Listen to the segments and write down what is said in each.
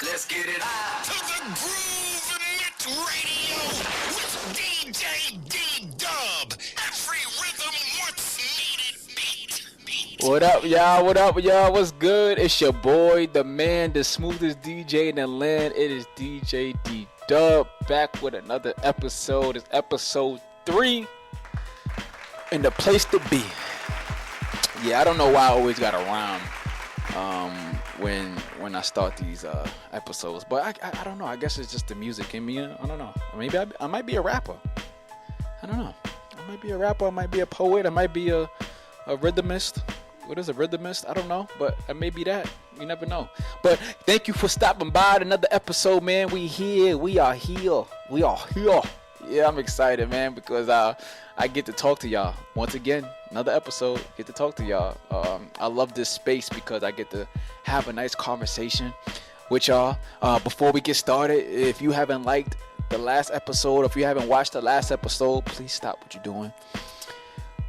Let's get it on. To the Groove Net Radio with DJ D-Dub. Every rhythm once needed beat. What up, y'all? What up, y'all? What's good? It's your boy, the man, the smoothest DJ in the land. It is DJ D-Dub back with another episode. It's episode 3 and the place to be. Yeah, I don't know why I always got to rhyme when I start these episodes, but I don't know. I guess it's just the music in me. I don't know. Maybe I might be a rapper. I don't know. I might be a rapper. I might be a poet. I might be a rhythmist. What is a rhythmist? I don't know, but I may be that. You never know. But thank you for stopping by another episode, man. We here. We are here. We are here. Yeah, I'm excited, man, because I get to talk to y'all once again. Another episode. Get to talk to y'all. I love this space because I get to have a nice conversation with y'all. Before we get started, if you haven't liked the last episode, or if you haven't watched the last episode, please stop what you're doing.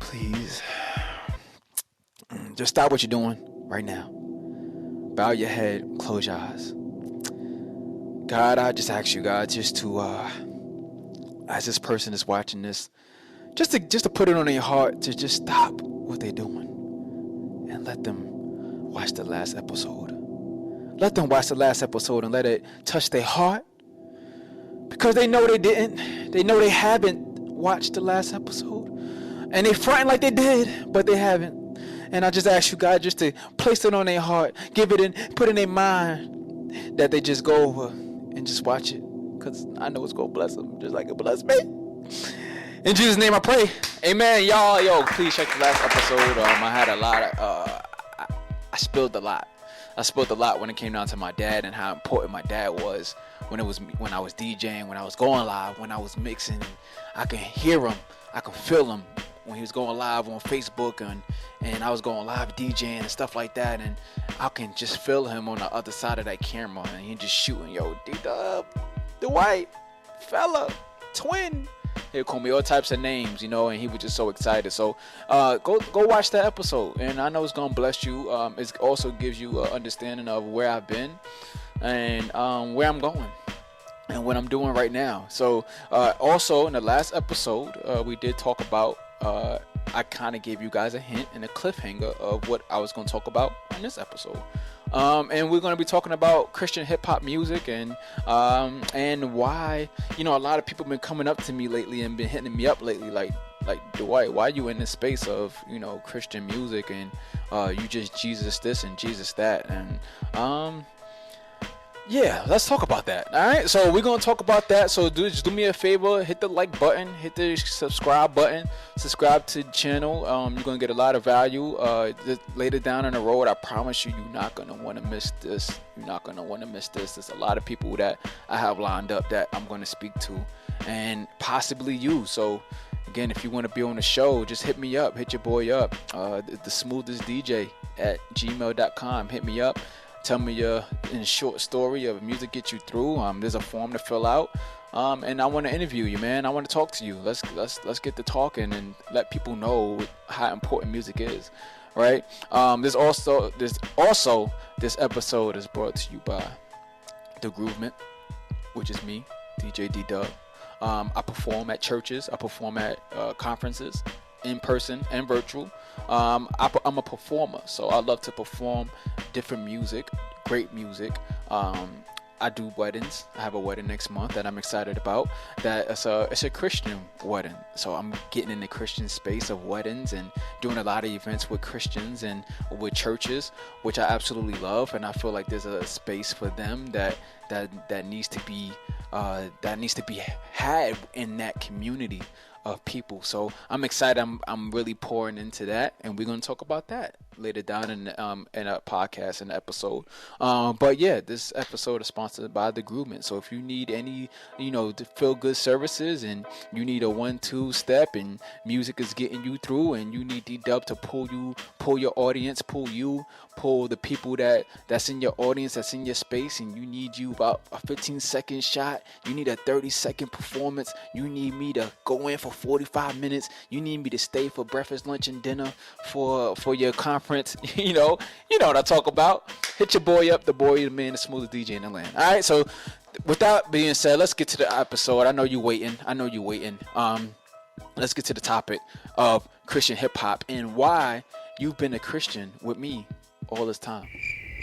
Please. Just stop what you're doing right now. Bow your head, close your eyes. God, I just ask you, God, just to, as this person is watching this, just to put it on their heart to just stop what they're doing and let them watch the last episode. Let them watch the last episode and let it touch their heart, because they know they didn't. They know they haven't watched the last episode, and they fronting like they did, but they haven't. And I just ask you, God, just to place it on their heart, give it in, put in their mind that they just go over and just watch it, because I know it's going to bless them just like it blessed me. In Jesus' name I pray. Amen, y'all. Yo, please check the last episode. I had a lot of, I spilled a lot. I spilled a lot when it came down to my dad and how important my dad was when I was DJing, when I was going live, when I was mixing. I could hear him. I could feel him when he was going live on Facebook and I was going live DJing and stuff like that, and I can just feel him on the other side of that camera, and he just shooting, yo, D-Dub, the white fella, twin. He'll call me all types of names, you know, and he was just so excited. So go watch that episode, and I know it's gonna bless you. It also gives you an understanding of where I've been and where I'm going and what I'm doing right now. So also in the last episode, we did talk about, I kind of gave you guys a hint and a cliffhanger of what I was going to talk about on this episode. And we're going to be talking about Christian hip hop music and why, you know, a lot of people have been coming up to me lately and been hitting me up lately, like Dwight, why you in this space of, you know, Christian music and you just Jesus this and Jesus that, and yeah, let's talk about that. All right, so we're gonna talk about that. So just do me a favor, hit the like button, hit the subscribe button, subscribe to the channel. You're gonna get a lot of value. Later down on the road, I promise you, you're not gonna want to miss this. You're not gonna want to miss this. There's a lot of people that I have lined up that I'm gonna speak to, and possibly you. So again, if you want to be on the show, just hit me up, hit your boy up. The smoothest DJ at gmail.com. Hit me up. Tell me in a short story of music get you through. There's a form to fill out, and I want to interview you, man. I want to talk to you. Let's get to talking and let people know how important music is, right? This episode is brought to you by The Groovement, which is me, DJ D-Dub. I perform at churches. I perform at conferences, in person and virtual. I'm a performer, so I love to perform different music, great music. I do weddings. I have a wedding next month that I'm excited about. That it's a Christian wedding, so I'm getting in the Christian space of weddings and doing a lot of events with Christians and with churches, which I absolutely love. And I feel like there's a space for them that needs to be had in that community of people. So I'm excited. I'm really pouring into that, and we're gonna talk about that later down in a podcast and episode. But yeah, this episode is sponsored by The Groovement. So if you need any, you know, to feel good services, and you need a 1-2 step, and music is getting you through, and you need D-Dub to pull your audience, pull the people that's in your audience, that's in your space, and you need you about a 15-second shot, you need a 30-second performance, you need me to go in for 45 minutes, you need me to stay for breakfast, lunch, and dinner for your conference conference. You know what I talk about. Hit your boy up, the man, the smoothest DJ in the land. All right, so with that being said, let's get to the episode. I know you waiting. Let's get to the topic of Christian hip hop and why you've been a Christian with me all this time.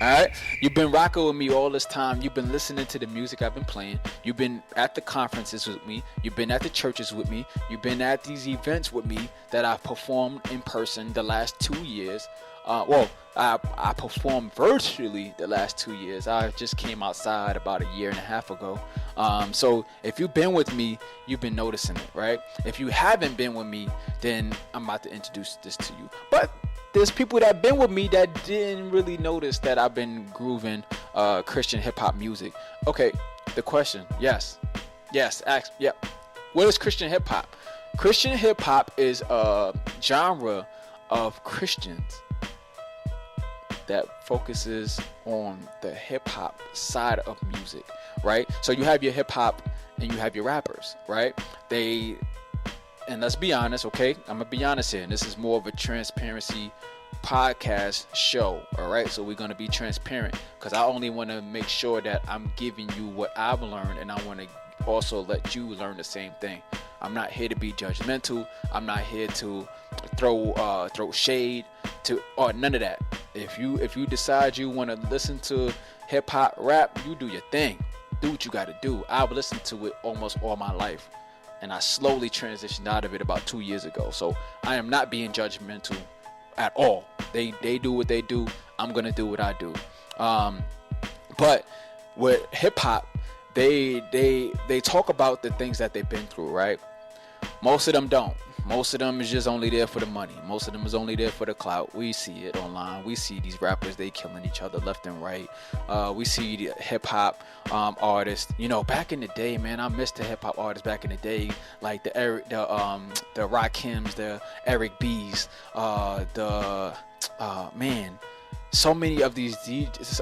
All right, you've been rocking with me all this time. You've been listening to the music I've been playing. You've been at the conferences with me. You've been at the churches with me. You've been at these events with me that I've performed in person the last 2 years. I performed virtually the last 2 years. I just came outside about a year and a half ago. So if you've been with me, you've been noticing it, right? If you haven't been with me, then I'm about to introduce this to you. But there's people that have been with me that didn't really notice that I've been grooving Christian hip hop music. Okay, the question, yes, ask, yep. What is Christian hip hop? Christian hip hop is a genre of Christians that focuses on the hip hop side of music, right? So you have your hip hop and you have your rappers, right? And let's be honest, okay? I'm gonna be honest here. And this is more of a transparency podcast show, all right? So we're gonna be transparent because I only want to make sure that I'm giving you what I've learned, and I want to also let you learn the same thing. I'm not here to be judgmental. I'm not here to throw shade or none of that. If you decide you want to listen to hip hop rap, you do your thing. Do what you got to do. I've listened to it almost all my life, and I slowly transitioned out of it about 2 years ago. So I am not being judgmental at all. They do what they do. I'm gonna do what I do. But with hip hop, they talk about the things that they've been through, right? Most of them don't. Most of them is just only there for the money. Most of them is only there for the clout. We see it online. We see these rappers, they killing each other left and right. We see the hip hop artists. You know, back in the day, man, I miss the hip hop artists back in the day, like the Rakims, the Eric B's, so many of these DJs,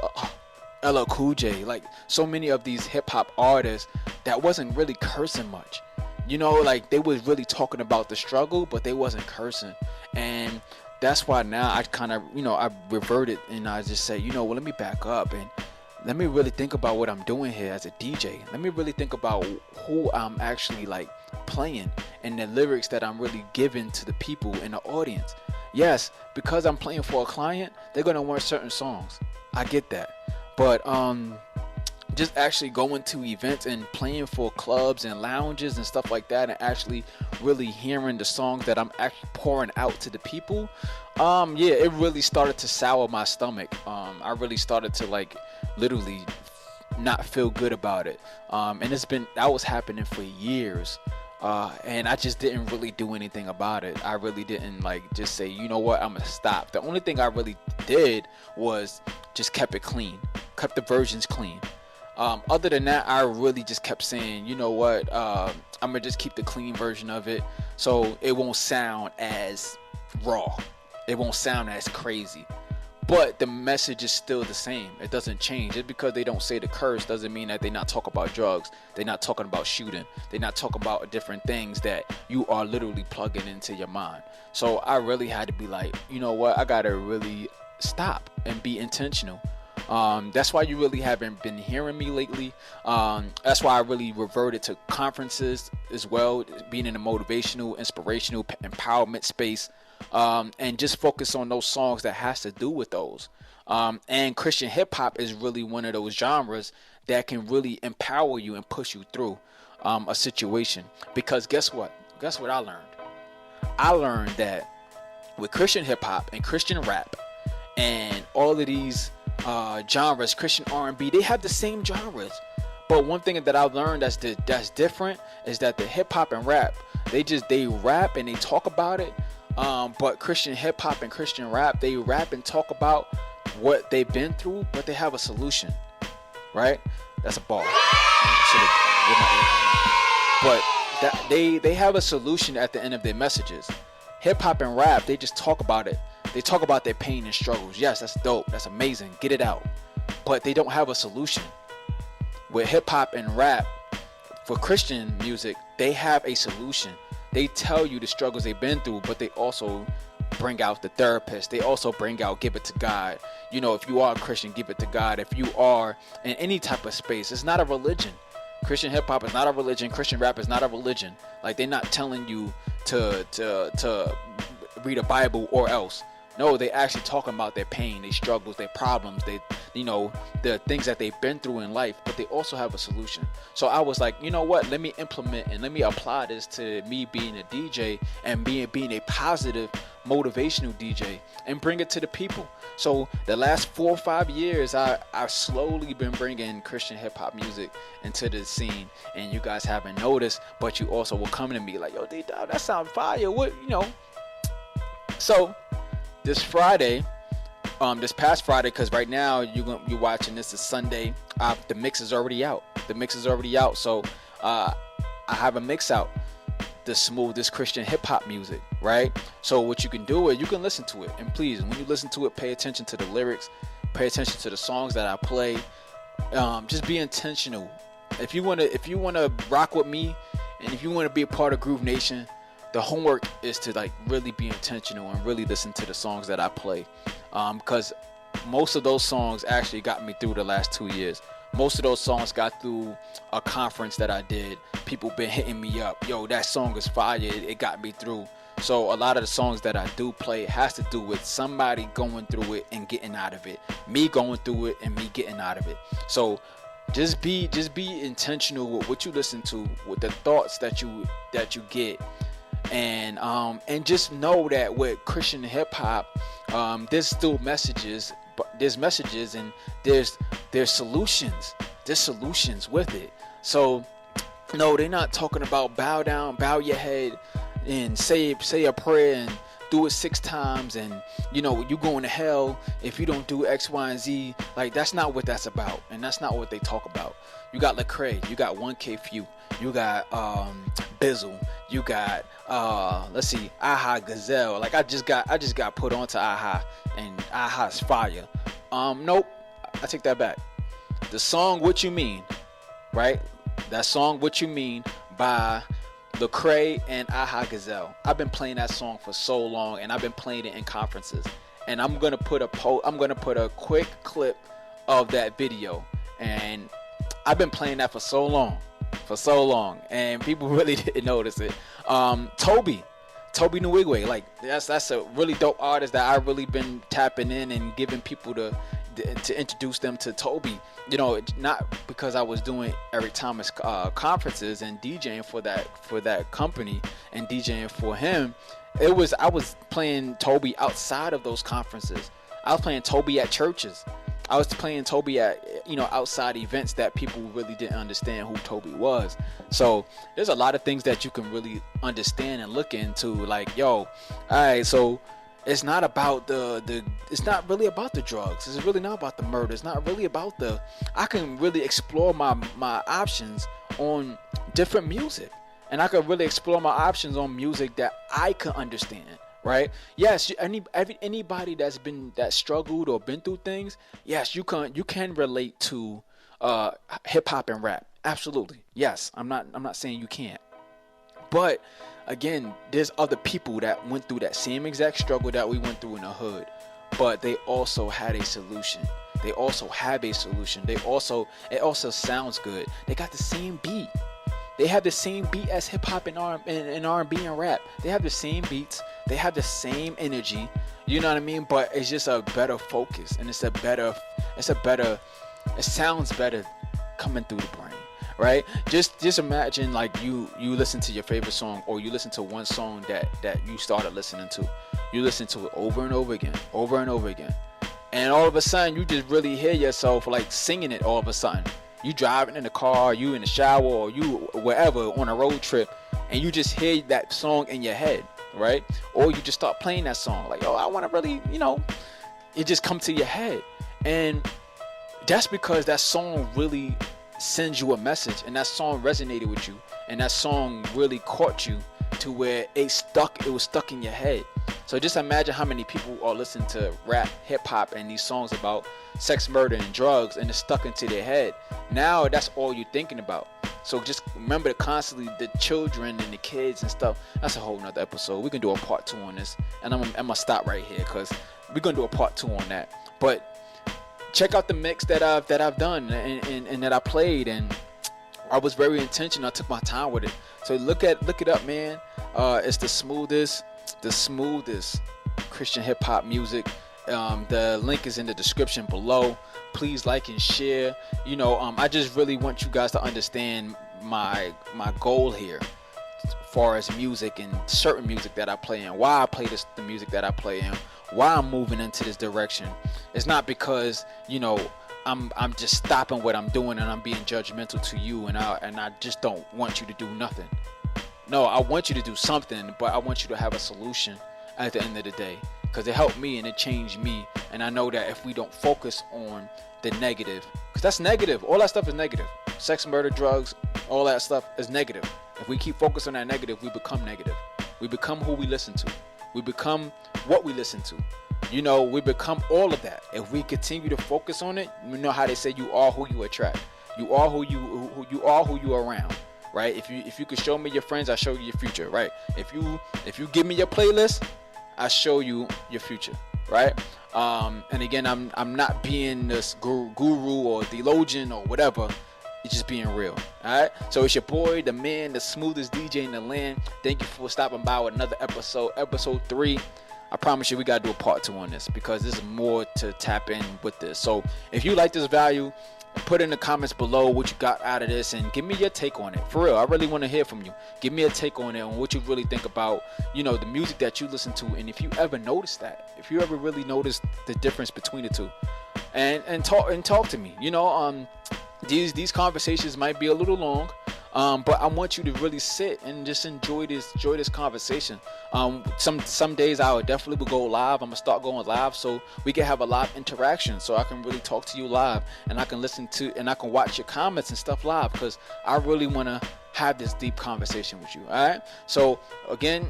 LL Cool J, like so many of these hip hop artists that wasn't really cursing much. You know, like they was really talking about the struggle, but they wasn't cursing. And that's why now I kind of, I reverted and I just say, well, let me back up and let me really think about what I'm doing here as a DJ. Let me really think about who I'm actually like playing and the lyrics that I'm really giving to the people in the audience. Yes, because I'm playing for a client, they're going to want certain songs. I get that. But just actually going to events and playing for clubs and lounges and stuff like that, and actually really hearing the songs that I'm actually pouring out to the people, it really started to sour my stomach. I really started to like literally not feel good about it. And that was happening for years. And I just didn't really do anything about it. I really didn't like just say, you know what, I'm gonna stop. The only thing I really did was just kept it clean, kept the versions clean. Other than that, I really just kept saying, you know what, I'm gonna just keep the clean version of it so it won't sound as raw, it won't sound as crazy, but the message is still the same. It doesn't change. Just because they don't say the curse doesn't mean that they not talk about drugs, they're not talking about shooting, they're not talking about different things that you are literally plugging into your mind. So I really had to be like, you know what, I gotta really stop and be intentional. That's why you really haven't been hearing me lately. That's why I really reverted to conferences as well, being in a motivational, inspirational, empowerment space, and just focus on those songs that has to do with those. And Christian hip hop is really one of those genres that can really empower you and push you through a situation. Because guess what? Guess what I learned? I learned that with Christian hip hop and Christian rap and all of these genres, Christian R&B, they have the same genres, but one thing that I've learned that's different is that the hip hop and rap, they rap and they talk about it, but Christian hip hop and Christian rap, they rap and talk about what they've been through, but they have a solution, right? That's a bar. But they have a solution at the end of their messages. Hip hop and rap, they just talk about it. They talk about their pain and struggles. Yes, that's dope. That's amazing. Get it out. But they don't have a solution. With hip hop and rap, for Christian music, they have a solution. They tell you the struggles they've been through, but they also bring out the therapist. They also bring out give it to God. You know, if you are a Christian, give it to God. If you are in any type of space, it's not a religion. Christian hip hop is not a religion. Christian rap is not a religion. Like, they're not telling you to read a Bible or else. No, they actually talking about their pain, their struggles, their problems, the things that they've been through in life, but they also have a solution. So I was like, you know what? Let me implement and let me apply this to me being a DJ and being a positive, motivational DJ and bring it to the people. So the last 4 or 5 years, I've slowly been bringing Christian hip hop music into the scene, and you guys haven't noticed, but you also will come to me like, yo, D-Dog, that sound fire. What, So this Friday, this past Friday, because right now you're watching this is Sunday. The mix is already out. So I have a mix out. The Smoothest Christian hip hop music, right? So what you can do is you can listen to it, and please, when you listen to it, pay attention to the lyrics, pay attention to the songs that I play. Just be intentional. If you wanna rock with me, and if you wanna be a part of Groove Nation, the homework is to like really be intentional and really listen to the songs that I play, because most of those songs actually got me through the last 2 years. Most of those songs got through a conference that I did. People been hitting me up, yo, that song is fire, it got me through. So a lot of the songs that I do play has to do with somebody going through it and getting out of it, me going through it and me getting out of it. So just be intentional with what you listen to, with the thoughts that you get. And just know that with Christian hip hop, there's still messages, but there's messages and there's solutions. There's solutions with it. So no, they're not talking about bow down, bow your head, and say a prayer and do it 6 times, and you going to hell if you don't do X, Y, and Z. Like, that's not what that's about, and that's not what they talk about. You got Lecrae, you got 1K Few, you got Bizzle, you got let's see, Aha Gazelle. Like, I just got put onto Aha, and Aha's fire. Nope, I take that back. The song What You Mean, right? That song What You Mean by Lecrae and Aha Gazelle. I've been playing that song for so long, and I've been playing it in conferences. And I'm gonna put a quick clip of that video, and I've been playing that for so long, and people really didn't notice it. Toby Nwigwe, like that's a really dope artist that I've really been tapping in and giving people to introduce them to Toby. Not because I was doing Eric Thomas conferences and DJing for that company and DJing for him. I was playing Toby outside of those conferences. I was playing Toby at churches. I was playing Toby at outside events that people really didn't understand who Toby was. So there's a lot of things that you can really understand and look into. Like, yo, all right, so it's not about it's not really about the drugs. It's really not about the murder. It's not really about I can really explore my options on different music, and I can really explore my options on music that I can understand. Right? Yes, anybody that struggled or been through things, yes, you can relate to hip hop and rap. Absolutely. Yes, I'm not saying you can't. But again, there's other people that went through that same exact struggle that we went through in the hood, but they also had a solution. They also have a solution. It also sounds good. They got the same beat. They have the same beat as hip hop and R&B and rap. They have the same beats. They have the same energy. You know what I mean? But it's just a better focus, and it sounds better coming through the brain, right? Just imagine, like, you listen to your favorite song, or you listen to one song that you started listening to. You listen to it over and over again, and all of a sudden you just really hear yourself like singing it. All of a sudden, you driving in the car, you in the shower, or you wherever on a road trip, and you just hear that song in your head, right? Or you just start playing that song, like, oh, I want to really, it just come to your head. And that's because that song really sends you a message, and that song resonated with you, and that song really caught you to where it was stuck in your head. So just imagine how many people are listening to rap, hip hop, and these songs about sex, murder, and drugs, and it's stuck into their head. Now that's all you're thinking about. So just remember to constantly the children and the kids and stuff. That's a whole nother episode. We can do a part 2 on this, and I'm gonna stop right here because we're gonna do a part 2 on that. But check out the mix that I've done and that I played, and I was very intentional. I took my time with it. So look it up, man. It's the smoothest Christian hip hop music. The link is in the description below. Please like and share. I just really want you guys to understand my goal here, as far as music and certain music that I play and why I play the music that I play and why I'm moving into this direction. It's not because I'm just stopping what I'm doing and I'm being judgmental to you, and I just don't want you to do nothing. No, I want you to do something, but I want you to have a solution at the end of the day, because it helped me and it changed me. And I know that if we don't focus on the negative, because that's negative, all that stuff is negative. Sex, murder, drugs, all that stuff is negative. If we keep focusing on that negative, we become negative. We become who we listen to. We become what we listen to. We become all of that. If we continue to focus on it, you know how they say you are who you attract. You are who you are who you are around, right? If you could show me your friends, I show you your future, right? If you give me your playlist, I show you your future, right? And again, I'm not being this guru or theologian or whatever. It's just being real. All right. So it's your boy, the man, the smoothest DJ in the land. Thank you for stopping by with another episode 3. I promise you we gotta do a part 2 on this, because there's more to tap in with this. So if you like this value, put in the comments below what you got out of this and give me your take on it. For real, I really want to hear from you. Give me a take on it, on what you really think about the music that you listen to, and if you ever noticed that, if you ever really noticed the difference between the two, and talk to me. These conversations might be a little long, but I want you to really sit and just enjoy this conversation. Some days I would definitely go live. I'm gonna start going live so we can have a live interaction, so I can really talk to you live, and I can listen to and I can watch your comments and stuff live, because I really want to have this deep conversation with you. All right. So again,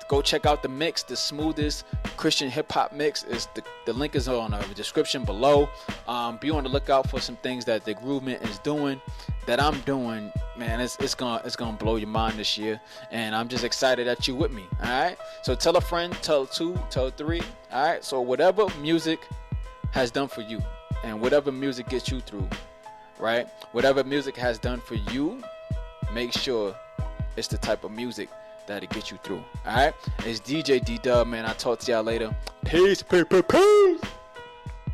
go check out the mix, the smoothest Christian hip hop mix. Is the link is on the description below. Be on the lookout for some things that the Groovement is doing, that I'm doing. Man, it's gonna blow your mind this year, and I'm just excited that you with me. All right. So tell a friend, tell 2, tell 3. All right. So whatever music has done for you, and whatever music gets you through, right? Whatever music has done for you, make sure it's the type of music that'll get you through. All right. It's DJ D-Dub, man. I'll talk to y'all later. Peace.